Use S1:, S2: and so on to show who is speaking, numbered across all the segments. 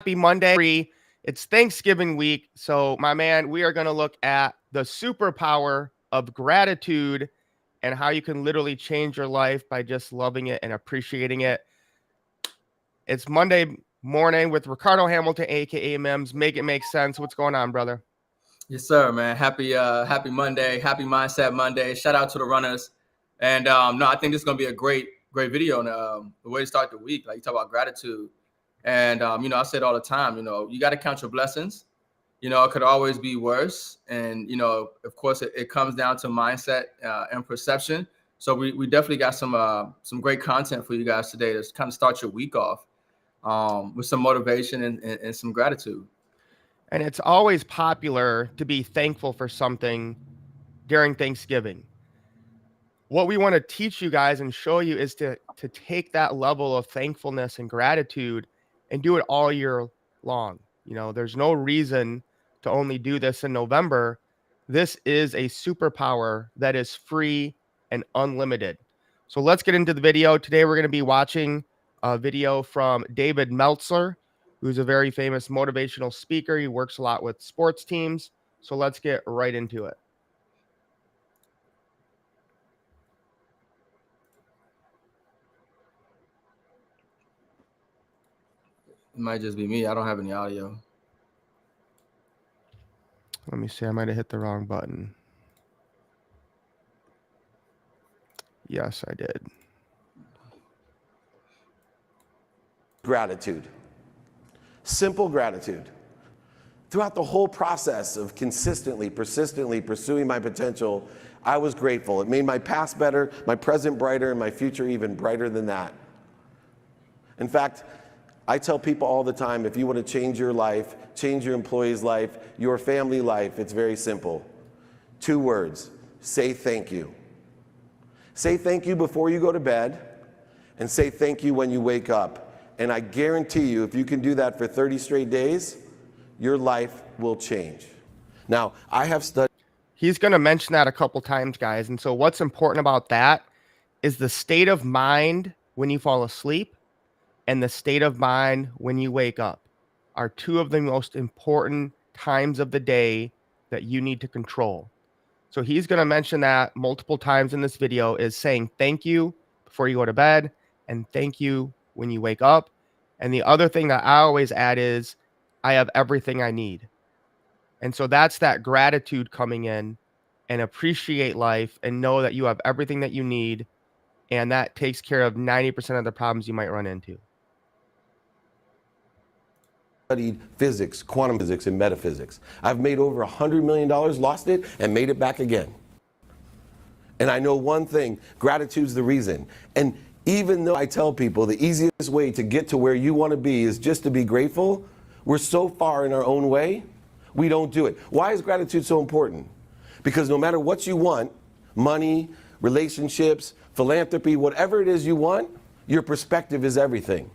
S1: Happy Monday. It's Thanksgiving week. So, my man, we are going to look at the superpower of gratitude and how you can literally change your life by just loving it and appreciating it. It's Monday morning with Ricardo Hamilton, aka M.I.M.S. Make it make sense. What's going on, brother?
S2: Yes, sir, man. Happy Monday. Happy Mindset Monday. Shout out to the runners. And no, I think this is gonna be a great video and the way to start the week. Like you talk about gratitude. And I say it all the time, you got to count your blessings. It could always be worse. And of course it comes down to mindset and perception. So we definitely got some great content for you guys today to kind of start your week off with some motivation and some gratitude.
S1: And it's always popular to be thankful for something during Thanksgiving. What we want to teach you guys and show you is to take that level of thankfulness and gratitude and do it all year long. There's no reason to only do this in November. This is a superpower that is free and unlimited. So let's get into the video. Today we're going to be watching a video from David Meltzer, who's a very famous motivational speaker. He works a lot with sports teams. So let's get right into it.
S2: It might just be me. I don't have any audio.
S1: Let me see. I might have hit the wrong button. Yes, I did.
S3: Gratitude. Simple gratitude. Throughout the whole process of consistently, persistently pursuing my potential, I was grateful. It made my past better, my present brighter, and my future even brighter than that. In fact, I tell people all the time, if you want to change your life, change your employee's life, your family life, it's very simple. 2 words, say thank you. Say thank you before you go to bed, and say thank you when you wake up. And I guarantee you, if you can do that for 30 straight days, your life will change. Now, I have studied.
S1: He's going to mention that a couple times, guys. And so what's important about that is the state of mind when you fall asleep and the state of mind when you wake up are 2 of the most important times of the day that you need to control. So he's going to mention that multiple times in this video, is saying thank you before you go to bed and thank you when you wake up. And the other thing that I always add is I have everything I need. And so that's that gratitude coming in, and appreciate life and know that you have everything that you need. And that takes care of 90% of the problems you might run into.
S3: Studied physics, quantum physics, and metaphysics. I've made over $100 million, lost it, and made it back again. And I know one thing, gratitude's the reason. And even though I tell people the easiest way to get to where you want to be is just to be grateful, we're so far in our own way, we don't do it. Why is gratitude so important? Because no matter what you want, money, relationships, philanthropy, whatever it is you want, your perspective is everything.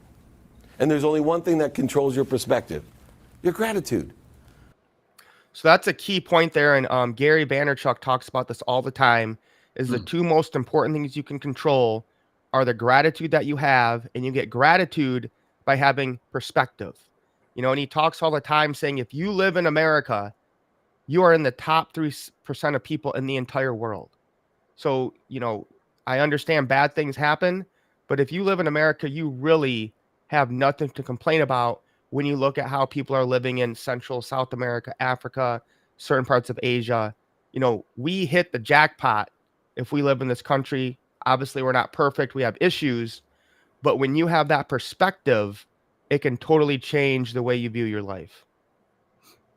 S3: And there's only one thing that controls your perspective, your gratitude.
S1: So that's a key point there. And Gary Vaynerchuk talks about this all the time, is the 2 most important things you can control are the gratitude that you have, and you get gratitude by having perspective. And he talks all the time saying, if you live in America, you are in the top 3% of people in the entire world. So, I understand bad things happen, but if you live in America, you really have nothing to complain about when you look at how people are living in Central, South America, Africa, certain parts of Asia. We hit the jackpot if we live in this country. Obviously, we're not perfect. We have issues. But when you have that perspective, it can totally change the way you view your life.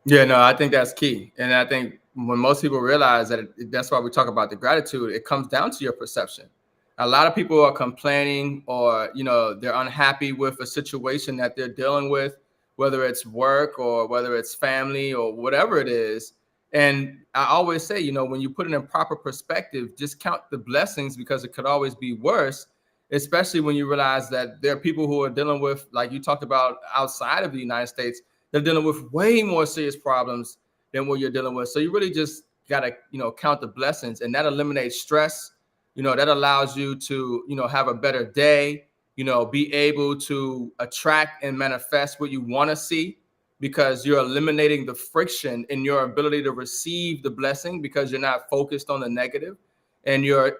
S2: Yeah, no, I think that's key. And I think when most people realize that that's why we talk about the gratitude, it comes down to your perception. A lot of people are complaining, or, they're unhappy with a situation that they're dealing with, whether it's work or whether it's family or whatever it is. And I always say, when you put it in proper perspective, just count the blessings, because it could always be worse, especially when you realize that there are people who are dealing with, like you talked about, outside of the United States, they're dealing with way more serious problems than what you're dealing with. So you really just got to, count the blessings, and that eliminates stress. That allows you to, have a better day. be able to attract and manifest what you want to see, because you're eliminating the friction in your ability to receive the blessing, because you're not focused on the negative, and you're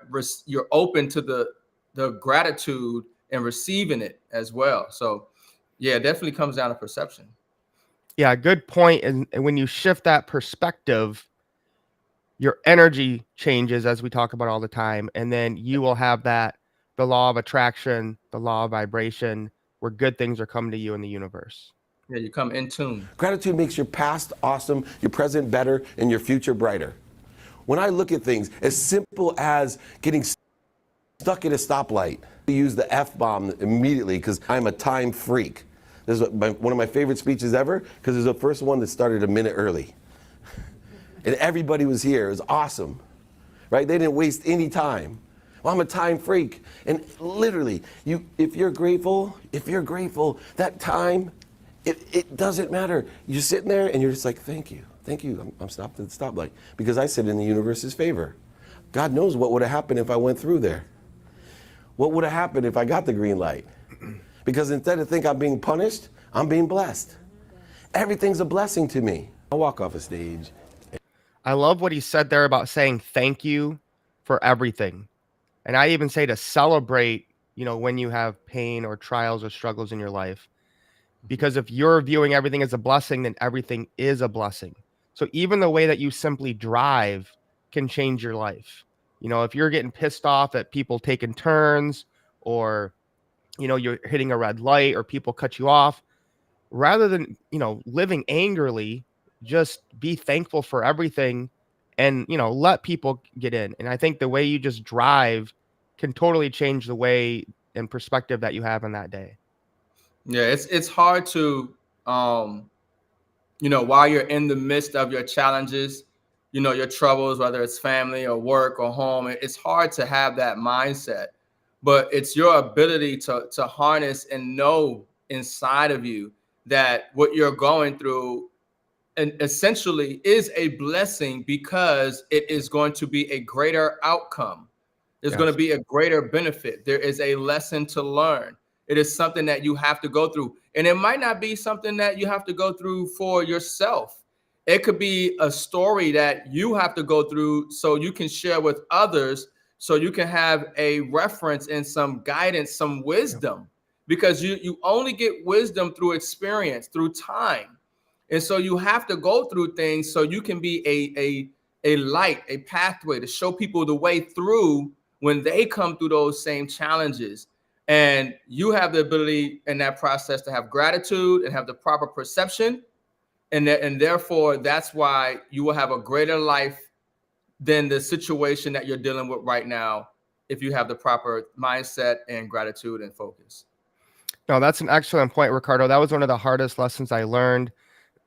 S2: open to the gratitude and receiving it as well. So yeah, it definitely comes down to perception.
S1: Yeah, good point. And when you shift that perspective, your energy changes, as we talk about all the time, and then you will have the law of attraction, the law of vibration, where good things are coming to you in the universe.
S2: Yeah, you come in tune.
S3: Gratitude makes your past awesome, your present better, and your future brighter. When I look at things as simple as getting stuck at a stoplight, I use the F-bomb immediately because I'm a time freak. This is one of my favorite speeches ever, because it's the first one that started a minute early. And everybody was here. It was awesome, right? They didn't waste any time. Well, I'm a time freak. And literally, if you're grateful, that time, it doesn't matter. You're sitting there and you're just like, thank you. I'm stopped at the stoplight because I sit in the universe's favor. God knows what would have happened if I went through there. What would have happened if I got the green light? Because instead of think I'm being punished, I'm being blessed. Everything's a blessing to me. I walk off a stage.
S1: I love what he said there about saying thank you for everything. And I even say to celebrate, when you have pain or trials or struggles in your life. Because if you're viewing everything as a blessing, then everything is a blessing. So even the way that you simply drive can change your life. If you're getting pissed off at people taking turns, or, you're hitting a red light, or people cut you off, rather than, living angrily, just be thankful for everything and, let people get in. And I think the way you just drive can totally change the way and perspective that you have in that day.
S2: Yeah, it's hard to while you're in the midst of your challenges, your troubles, whether it's family or work or home, it's hard to have that mindset. But it's your ability to harness and know inside of you that what you're going through and essentially is a blessing, because it is going to be a greater outcome. There's
S1: Yes.
S2: going to be a greater benefit. There is a lesson to learn. It is something that you have to go through. And it might not be something that you have to go through for yourself. It could be a story that you have to go through so you can share with others, so you can have a reference and some guidance, some wisdom, because you only get wisdom through experience, through time. And so you have to go through things so you can be a light, a pathway to show people the way through when they come through those same challenges. And you have the ability in that process to have gratitude and have the proper perception. And therefore, that's why you will have a greater life than the situation that you're dealing with right now, if you have the proper mindset and gratitude and focus.
S1: No, that's an excellent point, Ricardo. That was one of the hardest lessons I learned.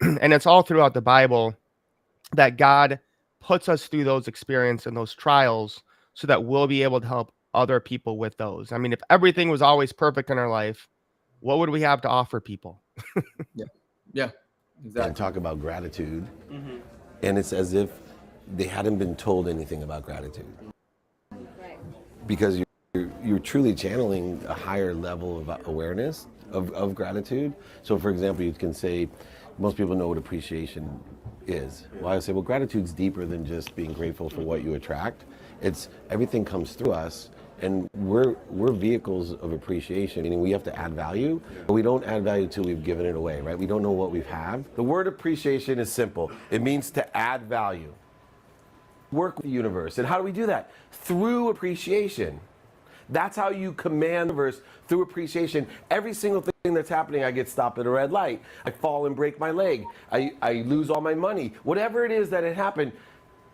S1: And it's all throughout the Bible that God puts us through those experiences and those trials so that we'll be able to help other people with those. I mean, if everything was always perfect in our life, what would we have to offer people?
S2: Yeah, exactly.
S3: And talk about gratitude. And it's as if they hadn't been told anything about gratitude. Because you're truly channeling a higher level of awareness of gratitude. So for example, you can say, most people know what appreciation is. Well, I say, well, gratitude's deeper than just being grateful for what you attract. It's everything comes through us, and we're vehicles of appreciation, meaning we have to add value, but we don't add value until we've given it away, right? We don't know what we have. The word appreciation is simple. It means to add value. Work with the universe. And how do we do that? Through appreciation. That's how you command the universe, through appreciation. Every single thing that's happening, I get stopped at a red light, I fall and break my leg, I lose all my money. Whatever it is that had happened,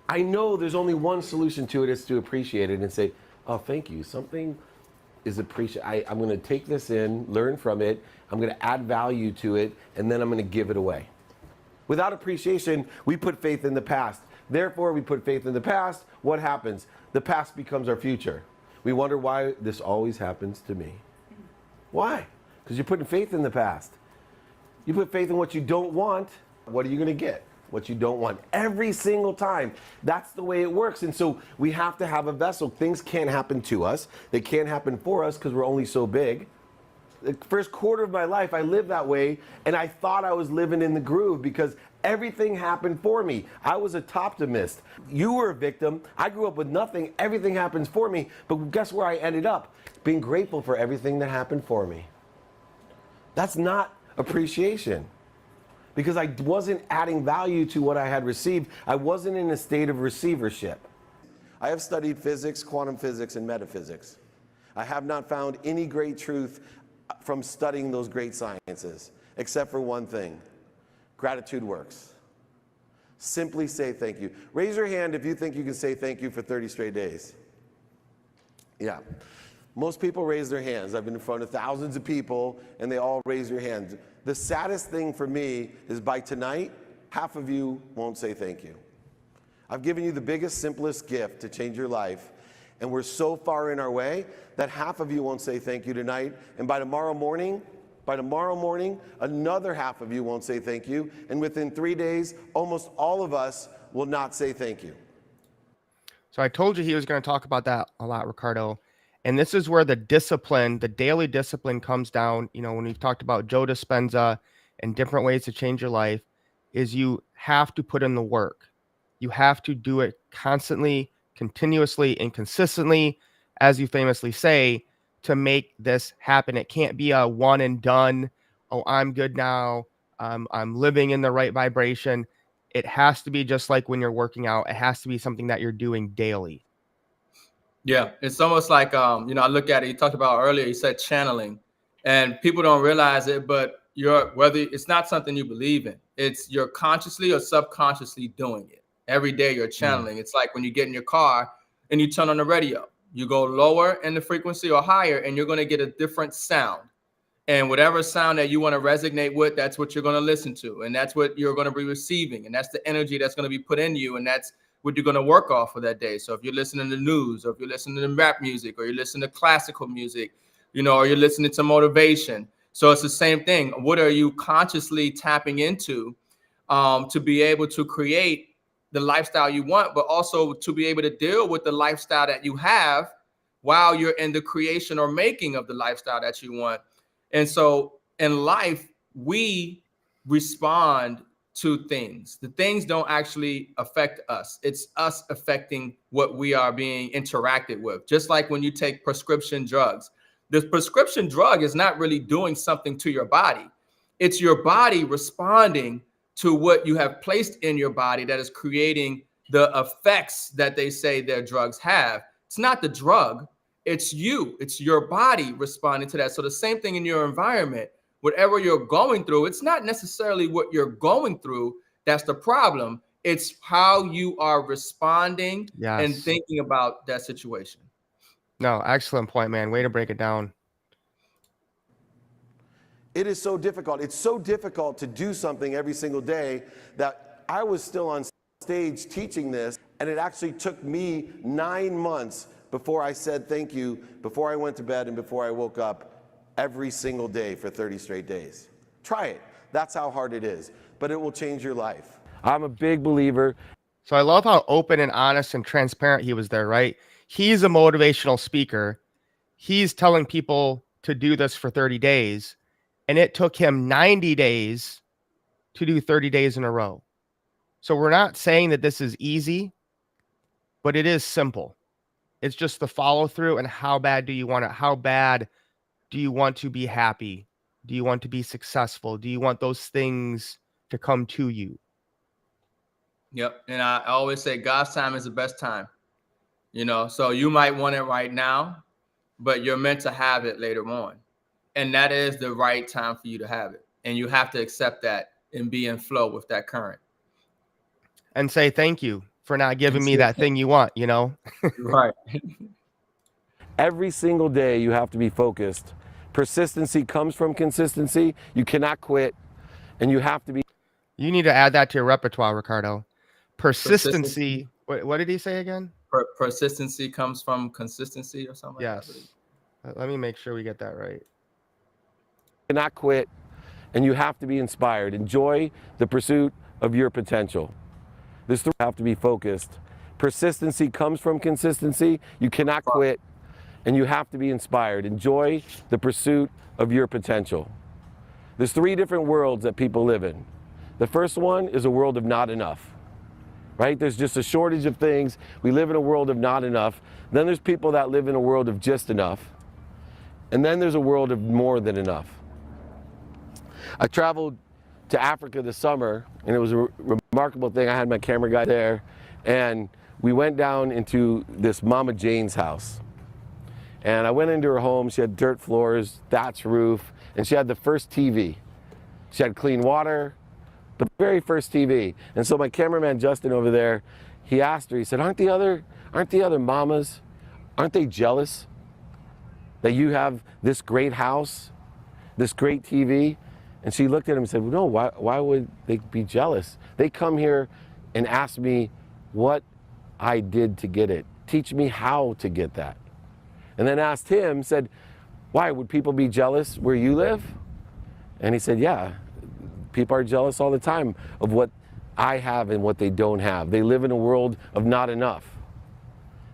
S3: I know there's only one solution to it, is to appreciate it and say, oh, thank you. Something is appreciated. I'm going to take this in, learn from it, I'm going to add value to it, and then I'm going to give it away. Without appreciation, we put faith in the past. Therefore, we put faith in the past. What happens? The past becomes our future. We wonder why this always happens to me. Why? Because you're putting faith in the past. You put faith in what you don't want, what are you going to get? What you don't want every single time. That's the way it works. And so we have to have a vessel. Things can't happen to us. They can't happen for us because we're only so big. the first quarter of my life, I lived that way, and I thought I was living in the groove because everything happened for me. I was a toptimist. You were a victim. I grew up with nothing. Everything happens for me. But guess where I ended up? Being grateful for everything that happened for me. That's not appreciation, because I wasn't adding value to what I had received. I wasn't in a state of receivership. I have studied physics, quantum physics, and metaphysics. I have not found any great truth from studying those great sciences, except for one thing: gratitude works. Simply say thank you. Raise your hand if you think you can say thank you for 30 straight days. Yeah. Most people raise their hands. I've been in front of thousands of people, and they all raise your hands. The saddest thing for me is by tonight, half of you won't say thank you. I've given you the biggest, simplest gift to change your life, and we're so far in our way that half of you won't say thank you tonight, and by tomorrow morning, another half of you won't say thank you, and within 3 days, almost all of us will not say thank you.
S1: So I told you he was going to talk about that a lot, Ricardo. And this is where the discipline, the daily discipline comes down. You know, when we've talked about Joe Dispenza and different ways to change your life, is you have to put in the work. You have to do it constantly, continuously, and consistently, as you famously say, to make this happen. It can't be a one and done. Oh, I'm good now. I'm living in the right vibration. It has to be just like when you're working out. It has to be something that you're doing daily.
S2: Yeah, it's almost like I look at it. You talked about earlier. You said channeling, and people don't realize it, but whether it's not something you believe in, you're consciously or subconsciously doing it every day. You're channeling. It's like when you get in your car and you turn on the radio. You go lower in the frequency or higher, and you're going to get a different sound. And whatever sound that you want to resonate with, that's what you're going to listen to, and that's what you're going to be receiving, and that's the energy that's going to be put in you, and that's what you're going to work off for that day. So if you're listening to news, or if you're listening to rap music, or you're listening to classical music, or you're listening to motivation. So it's the same thing. What are you consciously tapping into to be able to create the lifestyle you want, but also to be able to deal with the lifestyle that you have while you're in the creation or making of the lifestyle that you want? And so in life, we respond to things. The things don't actually affect us. It's us affecting what we are being interacted with. Just like when you take prescription drugs, the prescription drug is not really doing something to your body. It's your body responding to what you have placed in your body that is creating the effects that they say their drugs have. It's not the drug. It's you. It's your body responding to that. So the same thing in your environment, whatever you're going through, it's not necessarily what you're going through that's the problem. It's how you are responding and thinking about that situation.
S1: No, excellent point, man. Way to break it down.
S3: It is so difficult. It's so difficult to do something every single day that I was still on stage teaching this, and it actually took me 9 months before I said thank you, before I went to bed, and before I woke up every single day for 30 straight days. Try it. That's how hard it is, but it will change your life. I'm a big believer.
S1: So I love how open and honest and transparent he was there, right? He's a motivational speaker. He's telling people to do this for 30 days, and it took him 90 days to do 30 days in a row. So we're not saying that this is easy, but it is simple. It's just the follow through, and how bad do you want it? How bad do you want to be happy? Do you want to be successful? Do you want those things to come to you?
S2: Yep. And I always say God's time is the best time. So you might want it right now, but you're meant to have it later on. And that is the right time for you to have it. And you have to accept that and be in flow with that current.
S1: And say thank you for not giving me that thing you want,
S2: Right.
S3: Every single day you have to be focused. Persistency comes from consistency. You cannot quit, and you have to be.
S1: You need to add that to your repertoire, Ricardo. Persistency. What did he say again?
S2: Persistency comes from consistency or something.
S1: Yes. Let me make sure we get that right.
S3: You cannot quit, and you have to be inspired. Enjoy the pursuit of your potential. This have to be focused. Persistency comes from consistency. You cannot quit, and you have to be inspired. Enjoy the pursuit of your potential. There's 3 different worlds that people live in. The first one is a world of not enough, right? There's just a shortage of things. We live in a world of not enough. Then there's people that live in a world of just enough. And then there's a world of more than enough. I traveled to Africa this summer, and it was a remarkable thing. I had my camera guy there, and we went down into this Mama Jane's house. And I went into her home. She had dirt floors, thatch roof, and she had the first TV. She had clean water, the very first TV. And so my cameraman Justin over there, he asked her, he said, aren't the other mamas, aren't they jealous that you have this great house, this great TV? And she looked at him and said, well, no, why would they be jealous? They come here and ask me what I did to get it. Teach me how to get that. And then asked him, said, why, would people be jealous where you live? And he said, yeah, people are jealous all the time of what I have and what they don't have. They live in a world of not enough.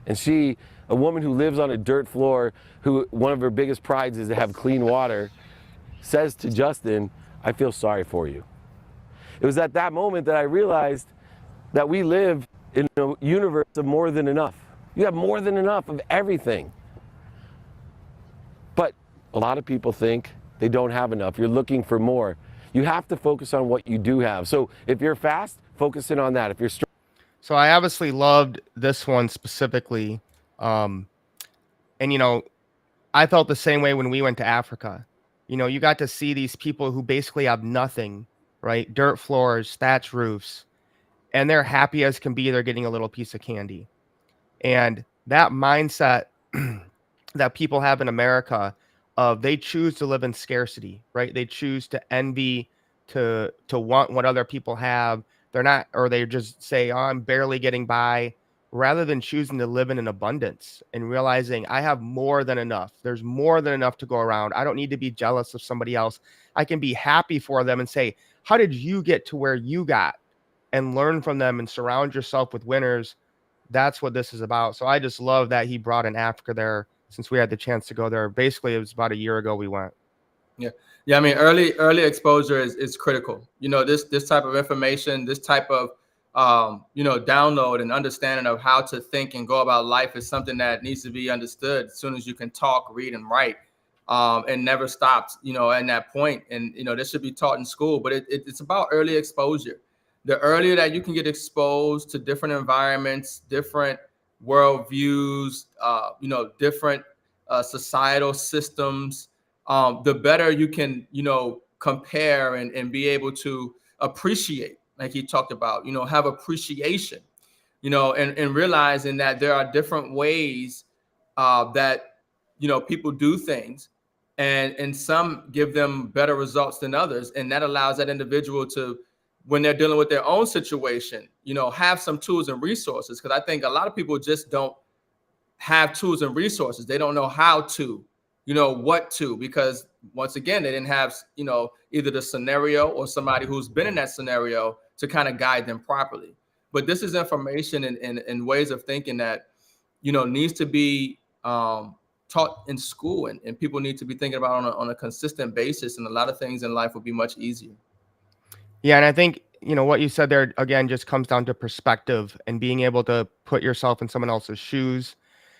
S3: And she, a woman who lives on a dirt floor, who one of her biggest prides is to have clean water, says to Justin, I feel sorry for you. It was at that moment that I realized that we live in a universe of more than enough. You have more than enough of everything. But a lot of people think they don't have enough. You're looking for more. You have to focus on what you do have. So if you're fast, focus in on that. If you're strong.
S1: So I obviously loved this one specifically. And, I felt the same way when we went to Africa. You got to see these people who basically have nothing, right? Dirt floors, thatch roofs, and they're happy as can be. They're getting a little piece of candy. And that mindset that people have in America of they choose to live in scarcity, right? They choose to envy, to want what other people have. They're not, or they just say, oh, I'm barely getting by, rather than choosing to live in an abundance and realizing I have more than enough. There's more than enough to go around. I don't need to be jealous of somebody else. I can be happy for them and say, how did you get to where you got? And learn from them and surround yourself with winners. That's what this is about. So I just love that he brought in Africa there, since we had the chance to go there. Basically, it was about a year ago we went.
S2: Yeah. I mean, early exposure is critical. This type of information, this type of download and understanding of how to think and go about life is something that needs to be understood as soon as you can talk, read, and write, and never stops. At that point, and this should be taught in school. But it's about early exposure. The earlier that you can get exposed to different environments, different worldviews, different societal systems, the better you can, compare and be able to appreciate, like he talked about, have appreciation, and realizing that there are different ways that, people do things, and some give them better results than others. And that allows that individual to, when they're dealing with their own situation, have some tools and resources. Because I think a lot of people just don't have tools and resources. They don't know how to, what to, because once again, they didn't have, either the scenario or somebody who's been in that scenario to kind of guide them properly. But this is information and ways of thinking that, needs to be taught in school, and people need to be thinking about on a consistent basis. And a lot of things in life will be much easier.
S1: Yeah. And I think, what you said there, again, just comes down to perspective and being able to put yourself in someone else's shoes.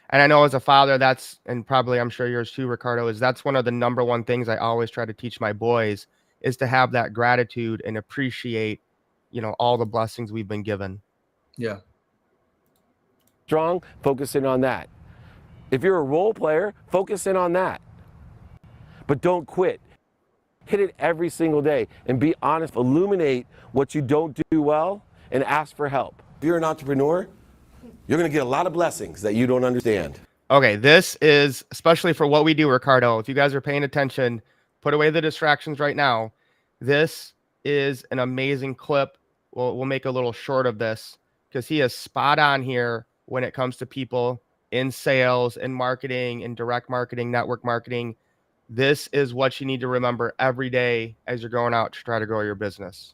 S1: And I know as a father, and probably I'm sure yours too, Ricardo, that's one of the number one things I always try to teach my boys, is to have that gratitude and appreciate, all the blessings we've been given.
S2: Yeah.
S3: Strong, focus in on that. If you're a role player, focus in on that. But don't quit. Hit it every single day and be honest. Illuminate what you don't do well and ask for help. If you're an entrepreneur, you're going to get a lot of blessings that you don't understand.
S1: Okay, this is, especially for what we do, Ricardo, if you guys are paying attention, put away the distractions right now. This is an amazing clip. We'll make a little short of this, because he is spot on here when it comes to people in sales, in marketing, in direct marketing, network marketing. This is what you need to remember every day as you're going out to try to grow your business.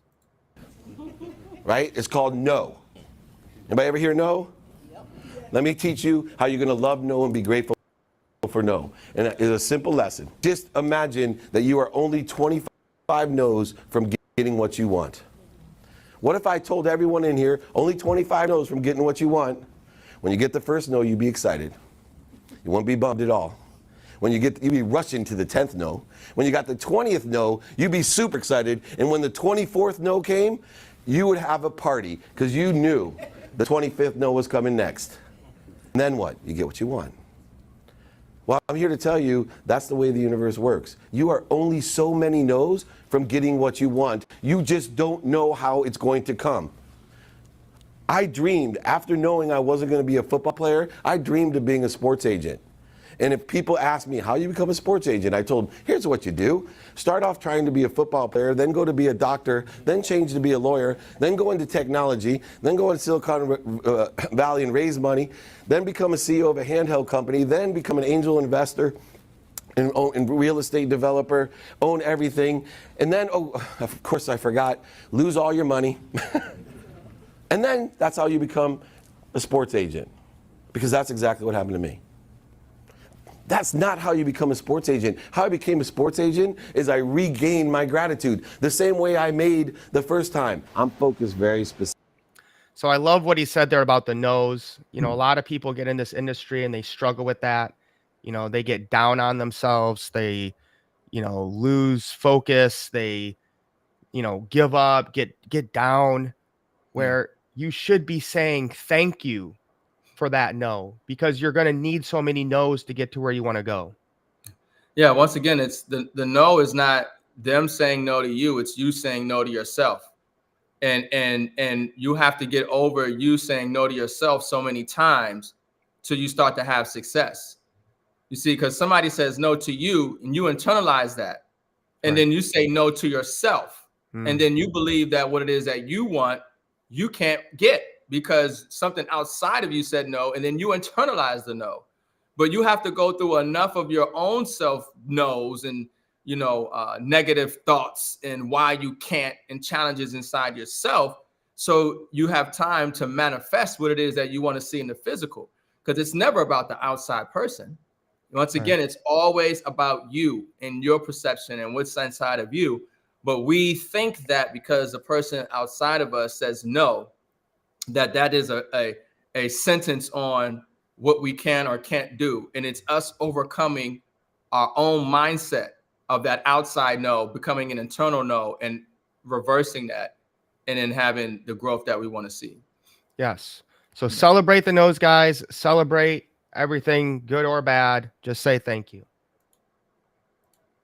S3: Right? It's called no. Anybody ever hear no? Let me teach you how you're going to love no and be grateful for for no. And it's a simple lesson. Just imagine that you are only 25 no's from getting what you want. What if I told everyone in here, only 25 no's from getting what you want? When you get the first no, you'd be excited. You won't be bummed at all. You'd be rushing to the 10th no. When you got the 20th no, you'd be super excited. And when the 24th no came, you would have a party because you knew the 25th no was coming next. And then what? You get what you want. Well, I'm here to tell you that's the way the universe works. You are only so many no's from getting what you want. You just don't know how it's going to come. I dreamed, after knowing I wasn't going to be a football player, I dreamed of being a sports agent. And if people ask me how you become a sports agent, I told them, here's what you do. Start off trying to be a football player, then go to be a doctor, then change to be a lawyer, then go into technology, then go into Silicon Valley and raise money, then become a CEO of a handheld company, then become an angel investor and real estate developer, own everything. And then, oh, of course I forgot, lose all your money. And then that's how you become a sports agent, because that's exactly what happened to me. That's not how you become a sports agent. How I became a sports agent is I regained my gratitude the same way I made the first time. I'm focused very specific.
S1: So I love what he said there about the no's. You know, a lot of people get in this industry and they struggle with that. You know, they get down on themselves. They, you know, lose focus. They, you know, give up, get down, where you should be saying thank you for that no, because you're going to need so many no's to get to where you want to go.
S2: Yeah. Once again, it's the no is not them saying no to you. It's you saying no to yourself. And you have to get over you saying no to yourself so many times till you start to have success. You see, because somebody says no to you and you internalize that. And
S1: Right.
S2: then you say no to yourself. And then you believe that what it is that you want, you can't get because something outside of you said no. And then you internalize the no. But you have to go through enough of your own self no's and, you know, negative thoughts and why you can't and challenges inside yourself. So you have time to manifest what it is that you want to see in the physical, because it's never about the outside person. Once again, it's always about you and your perception and what's inside of you. But we think that because the person outside of us says no, that is a sentence on what we can or can't do. And it's us overcoming our own mindset of that outside no, becoming an internal no, and reversing that, and then having the growth that we want to see.
S1: Yes. So celebrate the no's, guys. Celebrate everything, good or bad. Just say thank you.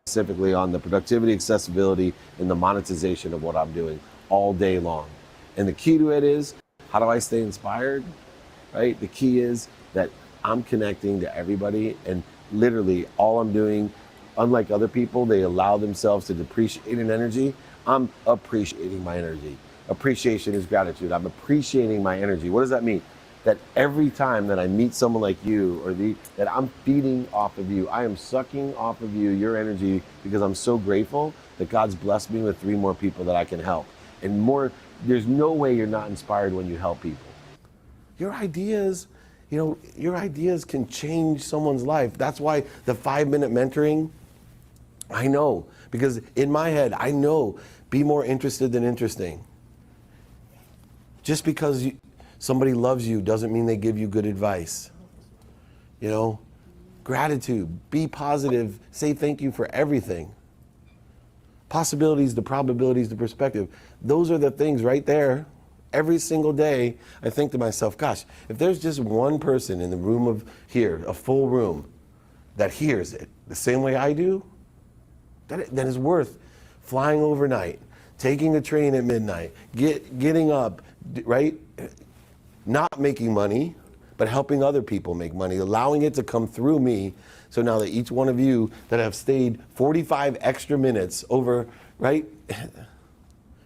S3: Specifically on the productivity, accessibility, and the monetization of what I'm doing all day long. And the key to it is, how do I stay inspired? Right? The key is that I'm connecting to everybody, and literally all I'm doing, unlike other people, they allow themselves to depreciate in energy. I'm appreciating my energy. Appreciation is gratitude. I'm appreciating my energy. What does that mean? That every time that I meet someone like you, or that I'm feeding off of you, I am sucking off of you, your energy, because I'm so grateful that God's blessed me with 3 more people that I can help. And more, there's no way you're not inspired when you help people. Your ideas, you know, your ideas can change someone's life. That's why the 5-minute mentoring, I know, because in my head, I know, be more interested than interesting. Just because somebody loves you doesn't mean they give you good advice. You know, gratitude, be positive, say thank you for everything. Possibilities, the probabilities, the perspective. Those are the things right there. Every single day, I think to myself, gosh, if there's just one person in the room of here, a full room, that hears it the same way I do, that is worth flying overnight, taking a train at midnight, getting up, right? Not making money, but helping other people make money, allowing it to come through me. So now that each one of you that have stayed 45 extra minutes over, right,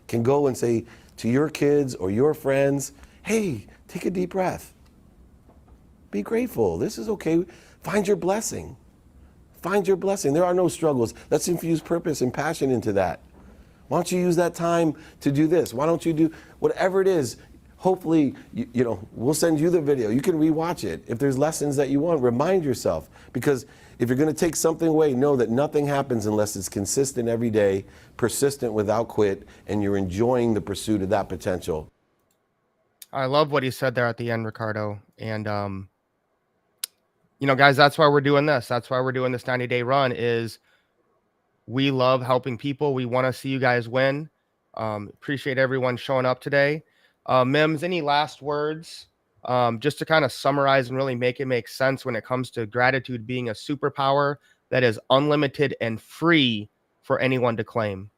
S3: can go and say to your kids or your friends, hey, take a deep breath. Be grateful. This is okay. Find your blessing. Find your blessing. There are no struggles. Let's infuse purpose and passion into that. Why don't you use that time to do this? Why don't you do whatever it is? Hopefully, we'll send you the video. You can rewatch it. If there's lessons that you want, remind yourself. Because if you're going to take something away, know that nothing happens unless it's consistent every day, persistent without quit, and you're enjoying the pursuit of that potential.
S1: I love what he said there at the end, Ricardo. And, guys, that's why we're doing this. That's why we're doing this 90-day run is we love helping people. We want to see you guys win. Appreciate everyone showing up today. M.I.M.S, any last words? Just to kind of summarize and really make it make sense when it comes to gratitude being a superpower that is unlimited and free for anyone to claim.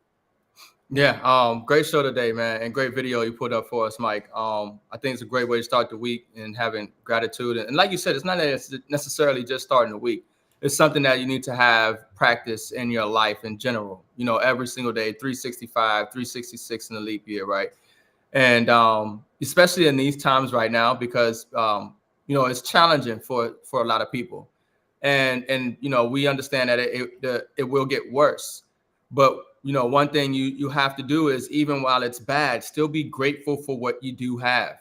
S2: Yeah, great show today, man, and great video you put up for us, Mike. I think it's a great way to start the week and having gratitude. And like you said, it's not necessarily just starting the week. It's something that you need to have practice in your life in general. Every single day, 365, 366 in the leap year, right? And especially in these times right now, because it's challenging for a lot of people, and we understand that it will get worse. But one thing you have to do is, even while it's bad, still be grateful for what you do have.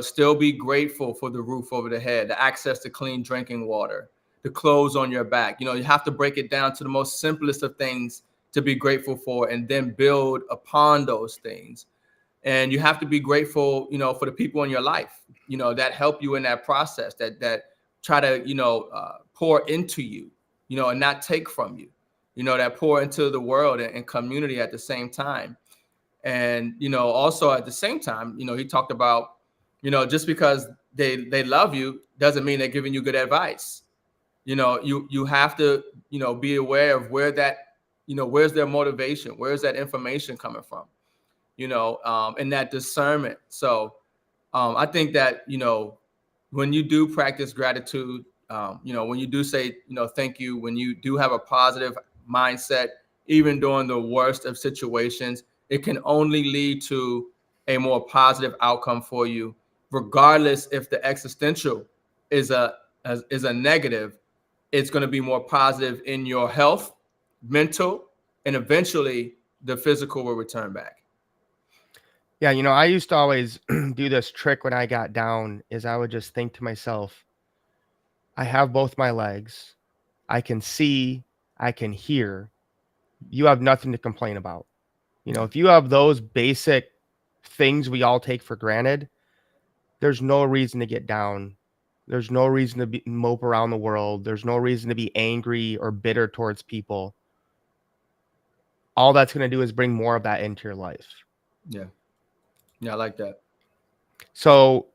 S2: Still be grateful for the roof over the head, the access to clean drinking water, the clothes on your back. You have to break it down to the most simplest of things to be grateful for, and then build upon those things. And you have to be grateful, for the people in your life, that help you in that process, that try to, pour into you, and not take from you, that pour into the world and community at the same time. And, also at the same time, he talked about, just because they love you doesn't mean they're giving you good advice. You have to, be aware of where that, where's their motivation, where's that information coming from, and that discernment. So I think that, when you do practice gratitude, when you do say, thank you, when you do have a positive mindset, even during the worst of situations, it can only lead to a more positive outcome for you, regardless if the existential is a negative. It's going to be more positive in your health, mental, and eventually the physical will return back.
S1: Yeah, I used to always do this trick when I got down is I would just think to myself, I have both my legs. I can see, I can hear. You have nothing to complain about. If you have those basic things we all take for granted, there's no reason to get down. There's no reason to mope around the world. There's no reason to be angry or bitter towards people. All that's going to do is bring more of that into your life.
S2: Yeah. Yeah, I like that.
S1: So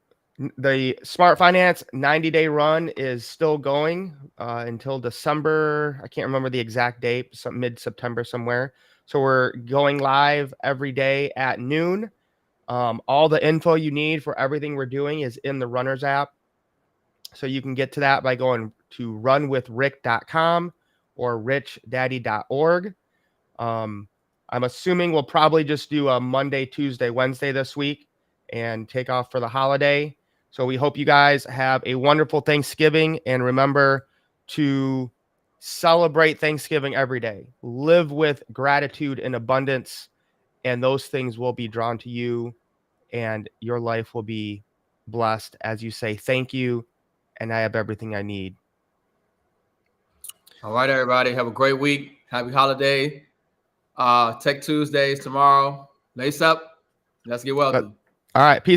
S1: the Smart Finance 90-day run is still going until December. I can't remember the exact date, mid-September somewhere. So we're going live every day at noon. All the info you need for everything we're doing is in the Runners app. So you can get to that by going to runwithrick.com or richdaddy.org. I'm assuming we'll probably just do a Monday, Tuesday, Wednesday this week and take off for the holiday. So we hope you guys have a wonderful Thanksgiving, and remember to celebrate Thanksgiving every day. Live with gratitude and abundance, and those things will be drawn to you, and your life will be blessed as you say, thank you, and I have everything I need.
S2: All right, everybody. Have a great week. Happy holiday. Tech Tuesdays tomorrow. Lace up. Let's get wealthy.
S1: All right. Peace.